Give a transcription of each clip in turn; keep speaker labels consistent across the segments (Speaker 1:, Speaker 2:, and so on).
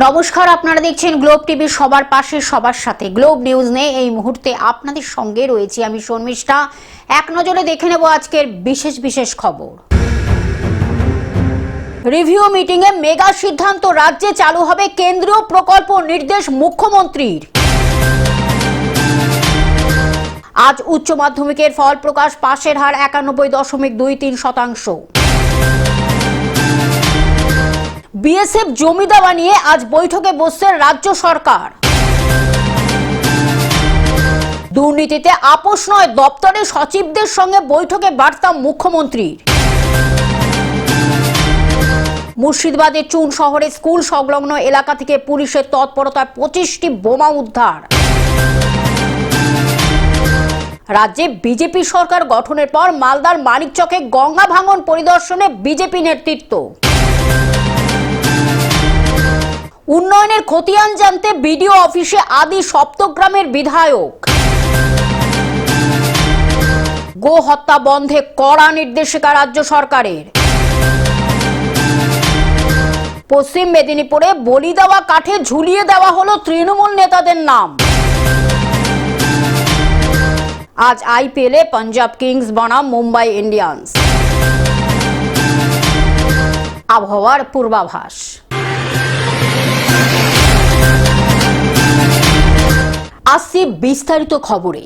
Speaker 1: নমস্কার, আপনারা দেখছেন গ্লোব টিভি, সবার পাশে সবার সাথে। গ্লোব নিউজ নিয়ে এই মুহূর্তে আপনাদের সঙ্গে রয়েছি আমি শর্মিষ্ঠা। এক নজরে দেখে নেব আজকের বিশেষ খবর। রিভিউ মিটিংয়ে মেগা সিদ্ধান্ত, রাজ্যে চালু হবে কেন্দ্রীয় প্রকল্প, নির্দেশ মুখ্যমন্ত্রীর। আজ উচ্চ মাধ্যমিকের ফল প্রকাশ, পাশের হার 91.23%। বিএসএফ জমি দেওয়া নিয়ে আজ বৈঠকে বসছে রাজ্য সরকার। দুর্নীতিতে আপোষ নয়, দপ্তরের সচিবদের সঙ্গে বৈঠকে বার্তা মুখ্যমন্ত্রীর। মুর্শিদাবাদের চুন শহরে স্কুল সংলগ্ন এলাকা থেকে পুলিশের তৎপরতায় 25টি বোমা উদ্ধার। রাজ্যে বিজেপি সরকার গঠনের পর মালদার মানিকচকে গঙ্গা ভাঙন পরিদর্শনে বিজেপি নেতৃত্ব। উন্নয়নের খতিয়ান জানতে বিডিও অফিসে আদি সপ্তগ্রামের বিধায়ক। গো হত্যা বন্ধে কড়া নির্দেশিকা রাজ্য সরকারের। পশ্চিম মেদিনীপুরে বলি দেওয়া কাঠে ঝুলিয়ে দেওয়া হলো তৃণমূল নেতাদের নাম। আজ আইপিএলে পাঞ্জাব কিংস বনাম মুম্বাই ইন্ডিয়ান্স। আবহাওয়ার পূর্বাভাস। আসছি বিস্তারিত খবরে।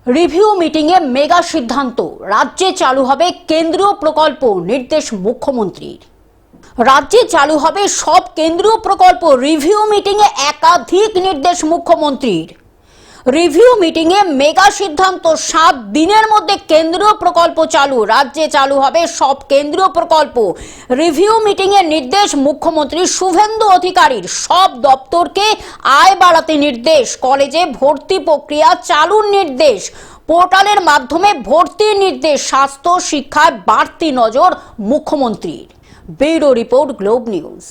Speaker 1: রিভিউ মিটিংয়ে মেগা সিদ্ধান্ত, রাজ্যে চালু হবে কেন্দ্রীয় প্রকল্প, নির্দেশ মুখ্যমন্ত্রীর। রাজ্যে চালু হবে সব কেন্দ্রীয় প্রকল্প, রিভিউ মিটিংয়ে একাধিক নির্দেশ মুখ্যমন্ত্রীর। রিভিউ মিটিংয়ে মেগা সিদ্ধান্ত, 7 দিনের মধ্যে কেন্দ্রীয় প্রকল্প চালু, রাজ্যে চালু হবে সব কেন্দ্রীয় প্রকল্প। রিভিউ মিটিংয়ের নির্দেশ মুখ্যমন্ত্রী শুভেন্দু অধিকারীর। সব দপ্তরকে আয় বাড়াতে নির্দেশ, কলেজে ভর্তি প্রক্রিয়া চালুর নির্দেশ, পোর্টালের মাধ্যমে ভর্তির নির্দেশ, স্বাস্থ্য শিক্ষায় বাড়তি নজর মুখ্যমন্ত্রীর। Bureau report, globe news.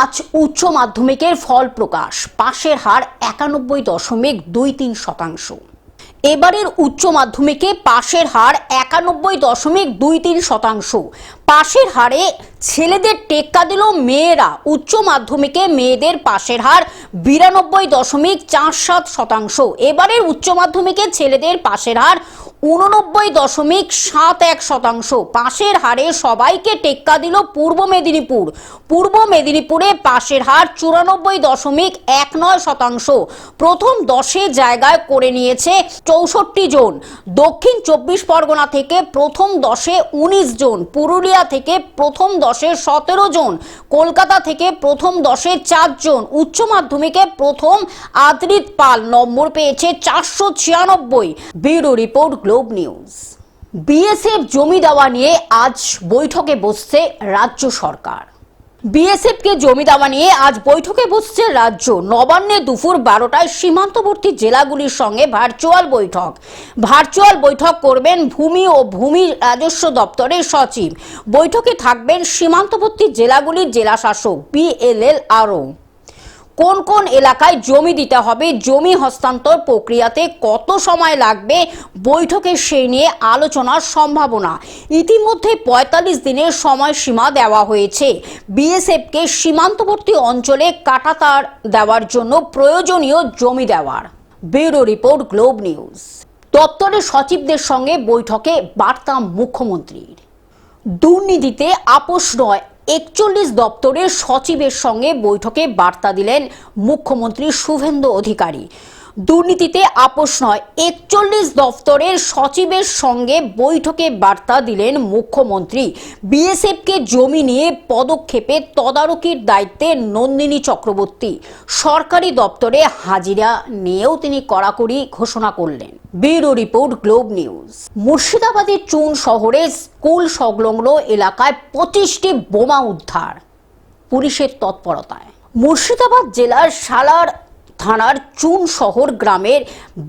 Speaker 1: আজ উচ্চ মাধ্যমিকের ফল প্রকাশ, পাশের হার 91.23%। এবারের উচ্চ মাধ্যমিকে পাশের হার 91.23%। পাশের হারে ছেলেদের টেক্কা দিল মেয়েরা। উচ্চ মাধ্যমিকে মেয়েদের পাশের হার 92.47%। এবারের উচ্চ মাধ্যমিকে ছেলেদের পাশের হার 89.71%। পাশের হারে সবাইকে টেক্কা দিল পূর্ব মেদিনীপুর। পূর্ব মেদিনীপুরে পাশের হার 94.19%। প্রথম 10 জায়গায় করে নিয়েছে 64 জন। দক্ষিণ 24 পরগনা থেকে প্রথম 10-এ 19 জন, পুরুলিয়া থেকে প্রথম 10-এ 17 জন, কলকাতা থেকে প্রথম 10-এ 4 জন। উচ্চ মাধ্যমিকে প্রথম আদ্রিত পাল নম্বর পেয়েছে 496। Bureau report, globe news. BSF জমি দেওয়া নিয়ে আজ বৈঠকে বসছে রাজ্য সরকার। বিএসএফকে জমি দেওয়া নিয়ে আজ বৈঠকে বসছে রাজ্য। নবান্নে দুপুর 12টায় সীমান্তবর্তী জেলাগুলির সঙ্গে ভার্চুয়াল বৈঠক করবেন ভূমি ও ভূমি রাজস্ব দপ্তরের সচিব। বৈঠকে থাকবেন সীমান্তবর্তী জেলাগুলির জেলাশাসক, বিএলএল। আরও কোন কোন এলাকায় জমি দিতে হবে, জমি হস্তান্তর প্রক্রিয়াতে কত সময় লাগবে, বৈঠকে সেই নিয়ে আলোচনার সম্ভাবনা। ইতিমধ্যে 45 দিনের সময়সীমা দেওয়া হয়েছে বিএসএফকে সীমান্তবর্তী অঞ্চলে কাঁটাতার দেওয়ার জন্য প্রয়োজনীয় জমি দেওয়ার। Bureau report, globe news. দপ্তরের সচিবদের সঙ্গে বৈঠকে বার্তা মুখ্যমন্ত্রীর। দুর্নীতিতে আপোষ নয়, 41 দপ্তরের সচিবের সঙ্গে বৈঠকে বার্তা দিলেন মুখ্যমন্ত্রী শুভেন্দু অধিকারী। দুর্নীতিতে আপোষ নয়, 41 দপ্তরের সচিবের সঙ্গে বৈঠকে বার্তা দিলেন মুখ্যমন্ত্রী। বিএসএফকে জমি নিয়ে পদক্ষেপে তদারকির দায়িত্বে নন্দিনী চক্রবর্তী। সরকারি দপ্তরে হাজিরা নিয়েও তিনি কড়াকড়ি ঘোষণা করলেন। Bureau report, globe news. মুর্শিদাবাদের চুন শহরে স্কুল সংলগ্ন এলাকায় 25টি বোমা উদ্ধার পুলিশের তৎপরতায়। মুর্শিদাবাদ জেলার সালার থানার চুন শহর গ্রামের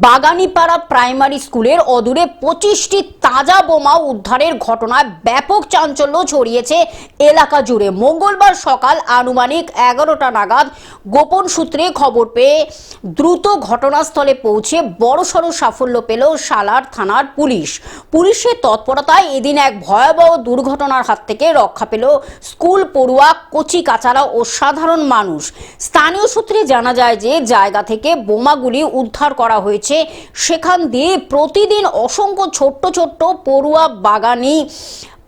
Speaker 1: বাগানিপাড়া প্রাইমারি স্কুলের অদূরে 25টি তাজা বোমা উদ্ধারের ঘটনায় ব্যাপক চাঞ্চল্য ছড়িয়েছে এলাকা জুড়ে। মঙ্গলবার সকাল আনুমানিক 11টা নাগাদ গোপন সূত্রে খবর পেয়ে দ্রুত ঘটনাস্থলে পৌঁছে বড়সড় সাফল্য পেল সালার থানার পুলিশের তৎপরতায় এদিন এক ভয়াবহ দুর্ঘটনার হাত থেকে রক্ষা পেল স্কুল পড়ুয়া, কচি কাচারা ও সাধারণ মানুষ। স্থানীয় সূত্রে জানা যায় যে জায়গা থেকে বোমাগুলি উদ্ধার করা হয়েছে। সেখান দিয়ে প্রতিদিন অসংখ্য ছোট্ট ছোট্ট পড়ুয়া বাগানি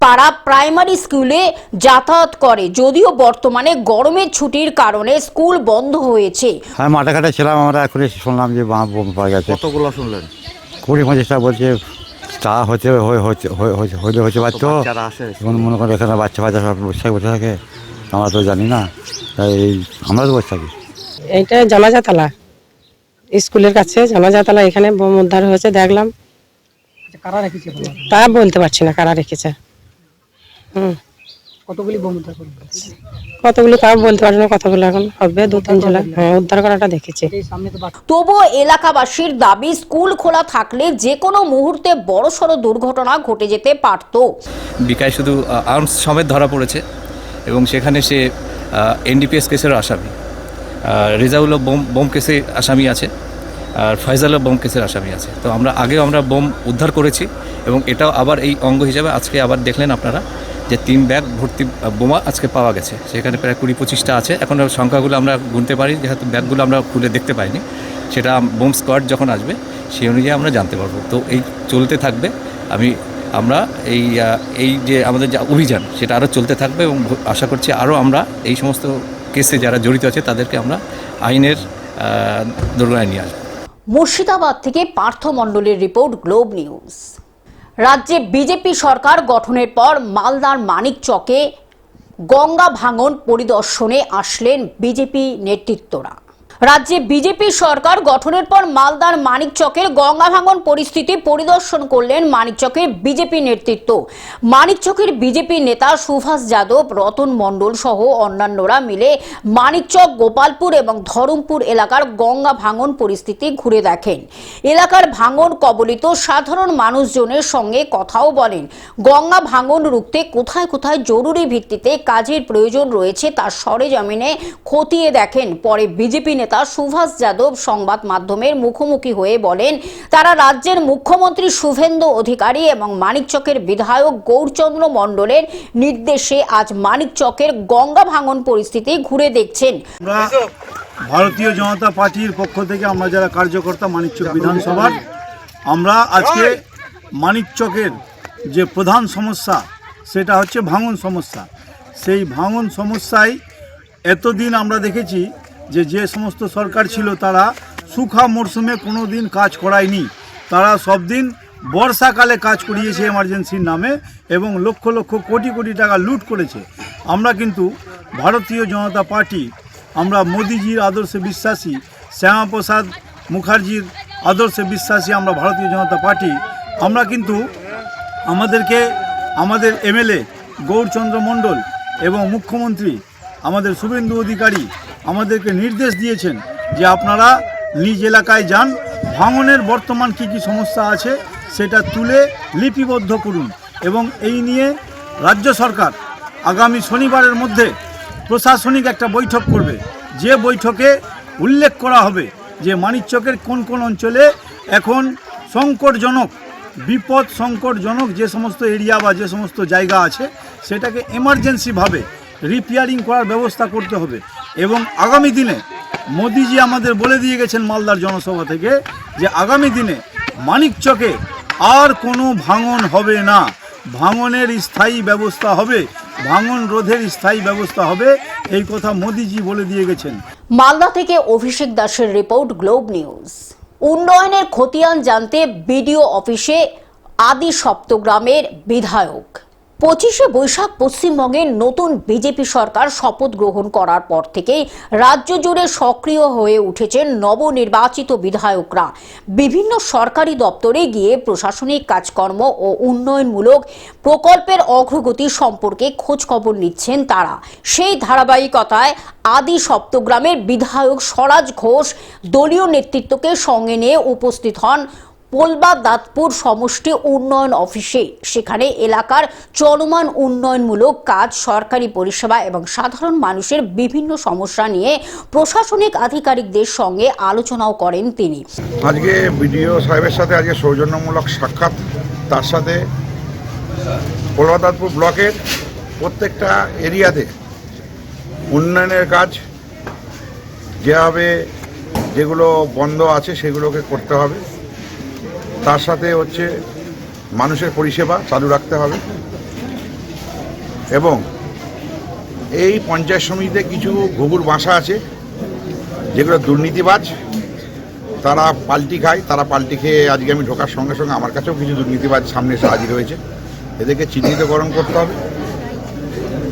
Speaker 1: পাড়া প্রাইমারি স্কুলে যাতায়াত করে। যদিও বর্তমানে গরমের ছুটির কারণে স্কুল বন্ধ হয়েছে।
Speaker 2: হ্যাঁ, মাঠে ঘাটে ছিলাম আমরা, এখন শুনলাম যে বোম পাওয়া গেছে।
Speaker 3: কতগুলো শুনলেন?
Speaker 2: 20-25টা বলছে। তা হচ্ছে হচ্ছে বাচ্চা, মনে করে এখানে বাচ্চা সব বসে থাকে, আমরা তো জানি না, তাই আমরা তো বসে থাকি।
Speaker 4: এইটা জামাজাতলা স্কুলের কাছে, জামাজাতলা এখানে বোম উদ্ধার হয়েছে দেখলাম।
Speaker 5: কারা রেখেছে
Speaker 4: তা বলতে পারছি না কারা রেখেছে।
Speaker 5: কতগুলি বোম উদ্ধার করবে?
Speaker 4: কতগুলো তাও বলতে পারছি না, কতগুলো এখন হবে 2-3 জেলা। হ্যাঁ, উদ্ধার করাটা দেখেছি।
Speaker 1: তবুও এলাকাবাসীর দাবি স্কুল খোলা থাকলে যে কোনো মুহূর্তে বড়সড় দুর্ঘটনা ঘটে যেতে পারত।
Speaker 6: বিকাশ শুধু আর্মস সমেত ধরা পড়েছে এবং সেখানে সে এনডিপিএস কেসেরও আসামি, রেজাউলও বোম কেসে আসামি আছে, আর ফয়জালও বোম কেসের আসামি আছে। তো আমরা বোম উদ্ধার করেছি এবং এটাও আবার এই অঙ্গ হিসাবে আজকে আবার দেখলেন আপনারা যে 3 ব্যাগ ভর্তি বোমা আজকে পাওয়া গেছে। সেখানে প্রায় 20-25টা আছে। এখন সংখ্যাগুলো আমরা গুনতে পারি, যেহেতু ব্যাগগুলো আমরা খুলে দেখতে পাইনি। সেটা বোম স্কোয়াড যখন আসবে সেই অনুযায়ী আমরা জানতে পারবো। তো এই চলতে থাকবে। আমরা এই যে আমাদের যে অভিযান সেটা আরও চলতে থাকবে এবং আশা করছি আরও আমরা এই সমস্ত কেসে যারা জড়িত আছে তাদেরকে আমরা আইনের দোরগোড়ায় নিয়ে আসবো।
Speaker 1: মুর্শিদাবাদ থেকে পার্থ মণ্ডলের রিপোর্ট, গ্লোব নিউজ। রাজ্যে বিজেপি সরকার গঠনের পর মালদার মানিকচকে গঙ্গা ভাঙন পরিদর্শনে আসলেন বিজেপি নেতৃত্বরা। রাজ্যে বিজেপি সরকার গঠনের পর মালদার মানিকচকের গঙ্গা ভাঙন পরিস্থিতি পরিদর্শন করলেন মানিকচকের বিজেপি নেতৃত্ব। মানিকচকের বিজেপি নেতা সুভাষ যাদব, রতন মণ্ডল সহ অন্যান্যরা মিলে মানিকচক, গোপালপুর এবং ধরমপুর এলাকার গঙ্গা ভাঙন পরিস্থিতি ঘুরে দেখেন। এলাকার ভাঙন কবলিত সাধারণ মানুষজনের সঙ্গে কথাও বলেন। গঙ্গা ভাঙন রুখতে কোথায় কোথায় জরুরি ভিত্তিতে কাজের প্রয়োজন রয়েছে তা সরেজমিনে খতিয়ে দেখেন। পরে বিজেপি নেতা সুভাষ যাদব সংবাদ মাধ্যমের মুখোমুখি হয়ে বলেন, তারা রাজ্যের মুখ্যমন্ত্রী শুভেন্দু অধিকারী এবং মানিকচকের বিধায়ক গৌরচন্দ্র মণ্ডলের নির্দেশে আজ মানিকচকের গঙ্গা ভাঙন পরিস্থিতি ঘুরে দেখছেন।
Speaker 7: ভারতীয় জনতা পার্টির পক্ষ থেকে আমরা যারা কার্যকর্তা মানিকচক বিধানসভার, আমরা আজকে মানিকচকের যে প্রধান সমস্যা সেটা হচ্ছে ভাঙন সমস্যা। সেই ভাঙন সমস্যায় এতদিন আমরা দেখেছি যে সমস্ত সরকার ছিল তারা শুখা মরশুমে কোনো দিন কাজ করায়নি। তারা সব দিন বর্ষাকালে কাজ করিয়েছে এমার্জেন্সির নামে এবং লক্ষ লক্ষ কোটি কোটি টাকা লুট করেছে। আমরা কিন্তু ভারতীয় জনতা পার্টি, আমরা মোদিজির আদর্শে বিশ্বাসী, শ্যামাপ্রসাদ মুখার্জির আদর্শে বিশ্বাসী আমরা ভারতীয় জনতা পার্টি। আমরা কিন্তু আমাদের এমএলএ গৌরচন্দ্র মণ্ডল এবং মুখ্যমন্ত্রী আমাদের শুভেন্দু অধিকারী আমাদেরকে নির্দেশ দিয়েছেন যে আপনারা নিজ এলাকায় যান, ভাঙনের বর্তমান কী সমস্যা আছে সেটা তুলে লিপিবদ্ধ করুন এবং এই নিয়ে রাজ্য সরকার আগামী শনিবারের মধ্যে প্রশাসনিক একটা বৈঠক করবে। যে বৈঠকে উল্লেখ করা হবে যে মানিকচকের কোন কোন অঞ্চলে এখন সংকটজনক যে সমস্ত এরিয়া বা যে সমস্ত জায়গা আছে সেটাকে এমার্জেন্সিভাবে রিপেয়ারিং করার ব্যবস্থা করতে হবে। এবং আগামী দিনে মোদিজি আমাদের বলে দিয়ে গেছেন মালদার জনসভা থেকে যে আগামী দিনে মানিকচকে আর কোনো ভাঙন হবে না, ভাঙনের স্থায়ী ব্যবস্থা হবে, ভাঙন রোধের স্থায়ী ব্যবস্থা হবে, এই কথা মোদিজি বলে দিয়ে গেছেন।
Speaker 1: মালদা থেকে অভিষেক দাসের রিপোর্ট, গ্লোব নিউজ। উন্নয়নের খতিয়ান জানতে বিডিও অফিসে আদি সপ্তগ্রামের বিধায়ক। 25শে বৈশাখ পশ্চিমবঙ্গের নতুন বিজেপি সরকার শপথ গ্রহণ করার পর থেকেই রাজ্য জুড়ে সক্রিয় হয়ে উঠেছেন নবনির্বাচিত বিধায়করা। বিভিন্ন সরকারি দপ্তরে গিয়ে প্রশাসনিক কাজকর্ম ও উন্নয়নমূলক প্রকল্পের অগ্রগতি সম্পর্কে খোঁজখবর নিচ্ছেন তারা। সেই ধারাবাহিকতায় আদি সপ্তগ্রামের বিধায়ক স্বরাজ ঘোষ দলীয় নেতৃত্বকে সঙ্গে নিয়ে উপস্থিত হন পোলবা দাঁতপুর সমষ্টি উন্নয়ন অফিসে। সেখানে এলাকার চলমান উন্নয়নমূলক কাজ, সরকারি পরিষেবা এবং সাধারণ মানুষের বিভিন্ন সমস্যা নিয়ে প্রশাসনিক আধিকারিকদের সঙ্গে আলোচনাও করেন তিনি।
Speaker 3: আজকে বিডিও সাহেবের সাথে আজকে সৌজন্যমূলক সাক্ষাৎ, তার সাথে পোলবা দাঁতপুর ব্লকের প্রত্যেকটা এরিয়াতে উন্নয়নের কাজ যেগুলো বন্ধ আছে সেগুলোকে করতে হবে। তার সাথে হচ্ছে মানুষের পরিষেবা চালু রাখতে হবে এবং এই পঞ্চায়েত সমিতিতে কিছু ঘুঘুর বাসা আছে যেগুলো দুর্নীতিবাজ, তারা পাল্টি খায়। তারা পাল্টি খেয়ে আজকে আমি ঢোকার সঙ্গে সঙ্গে আমার কাছেও কিছু দুর্নীতিবাজ সামনে এসে হাজির হয়েছে। এদেরকে চিহ্নিতকরণ করতে হবে।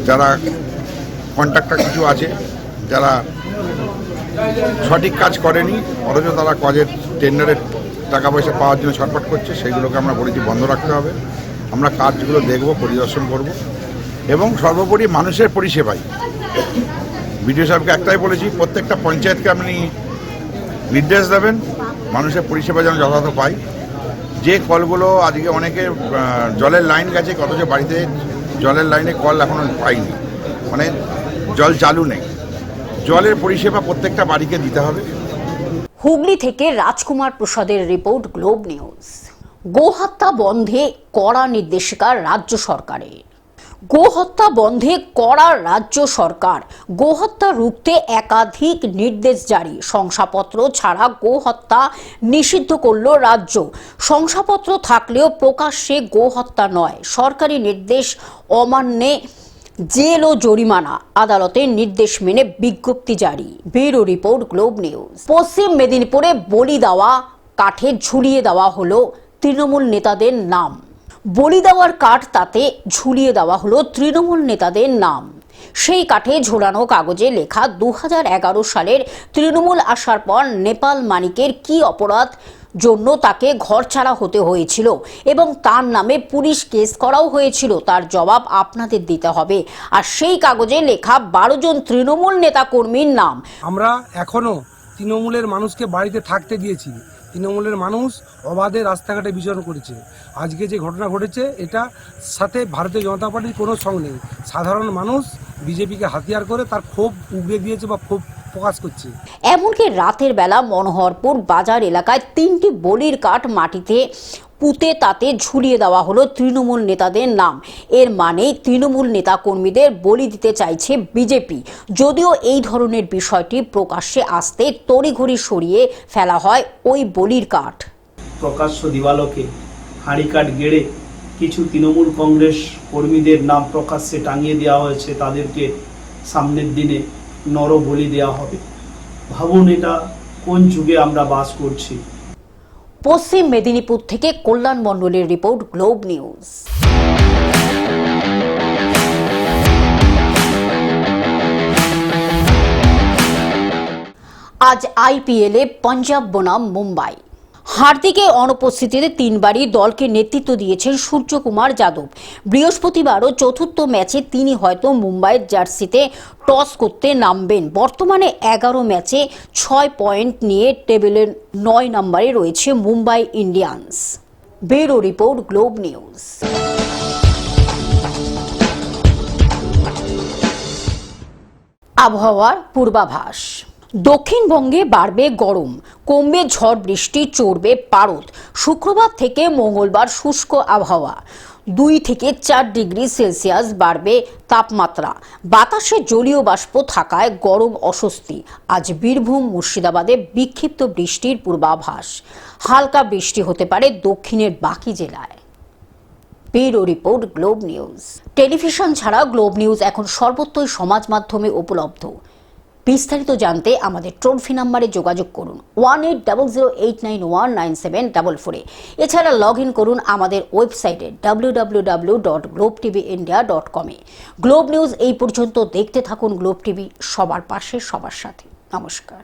Speaker 3: যারা কন্ট্রাক্টর কিছু আছে যারা সঠিক কাজ করেনি অথচ তারা কাজের টেন্ডারের টাকা পয়সা পাওয়ার জন্য ছটফট করছে, সেইগুলোকে আমরা বলেছি বন্ধ রাখতে হবে। আমরা কাজগুলো দেখব, পরিদর্শন করব এবং সর্বোপরি মানুষের পরিষেবায় বিডিও সাহেবকে একটাই বলেছি, প্রত্যেকটা পঞ্চায়েতকে আপনি নির্দেশ দেবেন মানুষের পরিষেবা যেন যথাযথ পাই। যে কলগুলো আজকে অনেকে জলের লাইন গেছে, অথচ বাড়িতে জলের লাইনে কল এখনও পাইনি, মানে জল চালু নেই। জলের পরিষেবা প্রত্যেকটা বাড়িকে দিতে হবে।
Speaker 1: হুগলি থেকে রাজকুমার প্রসাদের রিপোর্ট, গ্লোব নিউজ। গোহত্যা বন্ধে কড়া নির্দেশিকা রাজ্য সরকারের। গোহত্যা বন্ধে কড়া রাজ্য সরকার। গোহত্যা রুখতে একাধিক নির্দেশ জারি। শংসাপত্র ছাড়া গোহত্যা নিষিদ্ধ করল রাজ্য। শংসাপত্র থাকলেও প্রকাশ্যে গোহত্যা নয়। সরকারি নির্দেশ অমান্যে জেল ও জরিমানা। আদালতের নির্দেশ মেনে বিজ্ঞপ্তি জারি। Bureau report, globe news. পশ্চিম মেদিনীপুরে বলি দেওয়া কাঠে ঝুলিয়ে দেওয়া হলো তৃণমূল নেতাদের নাম। বলি দেওয়ার কাঠ, তাতে ঝুলিয়ে দেওয়া হলো তৃণমূল নেতাদের নাম। সেই কাঠে ঝোলানো কাগজে লেখা 2011 সালের তৃণমূল আসার পর নেপাল মানিকের কি অপরাধ জন্য তাকে ঘরছাড়া হতে হয়েছিল এবং তার নামে পুলিশ কেস করাও হয়েছিল, তার জবাব আপনাদের দিতে হবে। আর সেই কাগজে লেখা 12 জন তৃণমূল নেতা কর্মীর নাম।
Speaker 8: আমরা এখনো তৃণমূলের মানুষকে বাড়িতে থাকতে দিয়েছি। তৃণমূলের মানুষ অবাধে রাস্তাঘাটে বিচরণ করেছে। আজকে যে ঘটনা ঘটেছে এটার সাথে ভারতীয় জনতা পার্টির কোনো সঙ্গ নেই। সাধারণ মানুষ বিজেপিকে হাতিয়ার করে তার ক্ষোভ উগড়ে দিয়েছে বা ক্ষোভ প্রকাশ করছে।
Speaker 1: এমনকি রাতের বেলা মনোহরপুর বাজার এলাকায় 3টি বলির কাঠ মাটিতে পুঁতে তাতে ঝুলিয়ে দেওয়া হলো তৃণমূল নেতাদের নাম। এর মানে তৃণমূল নেতা কর্মীদের বলি দিতে চাইছে বিজেপি। যদিও এই ধরনের বিষয়টি প্রকাশ্যে আসতে তড়িঘড়ি সরিয়ে ফেলা হয় ওই বলির কাঠ।
Speaker 9: প্রকাশ্য দিবালোকে হাঁড়ি কাঠ গেড়ে কিছু তৃণমূল কংগ্রেস কর্মীদের নাম প্রকাশ্যে টাঙিয়ে দেওয়া হয়েছে। তাদেরকে সামনের দিনে নরবলি দেওয়া হবে। ভাবুন এটা কোন যুগে আমরা বাস করছি।
Speaker 1: পশ্চিম মেদিনীপুর থেকে কল্যাণ মণ্ডলের রিপোর্ট, গ্লোব নিউজ। আজ আইপিএলে পাঞ্জাব বনাম মুম্বাই। হার্দিকের অনুপস্থিতিতে 3 বারই দলকে নেতৃত্ব দিয়েছেন সূর্যকুমার যাদব। বৃহস্পতিবারও চতুর্থ ম্যাচে তিনি হয়তো মুম্বাইয়ের জার্সিতে টস করতে নামবেন। বর্তমানে 11 ম্যাচে 6 পয়েন্ট নিয়ে টেবিলের 9 নম্বরে রয়েছে Mumbai Indians. Bureau report, globe news. আবহাওয়ার পূর্বাভাস। দক্ষিণবঙ্গে বাড়বে গরম, কমবে ঝড় বৃষ্টি, চড়বে পারদ। শুক্রবার থেকে মঙ্গলবার শুষ্ক আবহাওয়া। 2 থেকে 4 ডিগ্রি সেলসিয়াস বাড়বে তাপমাত্রা। বাতাসে জলীয় বাষ্প থাকায় গরম অস্বস্তি। আজ বীরভূম, মুর্শিদাবাদে বিক্ষিপ্ত বৃষ্টির পূর্বাভাস। হালকা বৃষ্টি হতে পারে দক্ষিণের বাকি জেলায়। Bureau report, globe news. Television ছাড়া গ্লোব নিউজ এখন সর্বত্রই সমাজ মাধ্যমে উপলব্ধ। বিস্তারিত জানতে আমাদের টোল ফ্রি নাম্বারে যোগাযোগ করুন 180089197444। এছাড়া লগ ইন করুন আমাদের ওয়েবসাইটে www.globetvindia.com। গ্লোব নিউজ এই পর্যন্ত দেখতে থাকুন গ্লোব টিভি, সবার পাশে সবার সাথে। নমস্কার।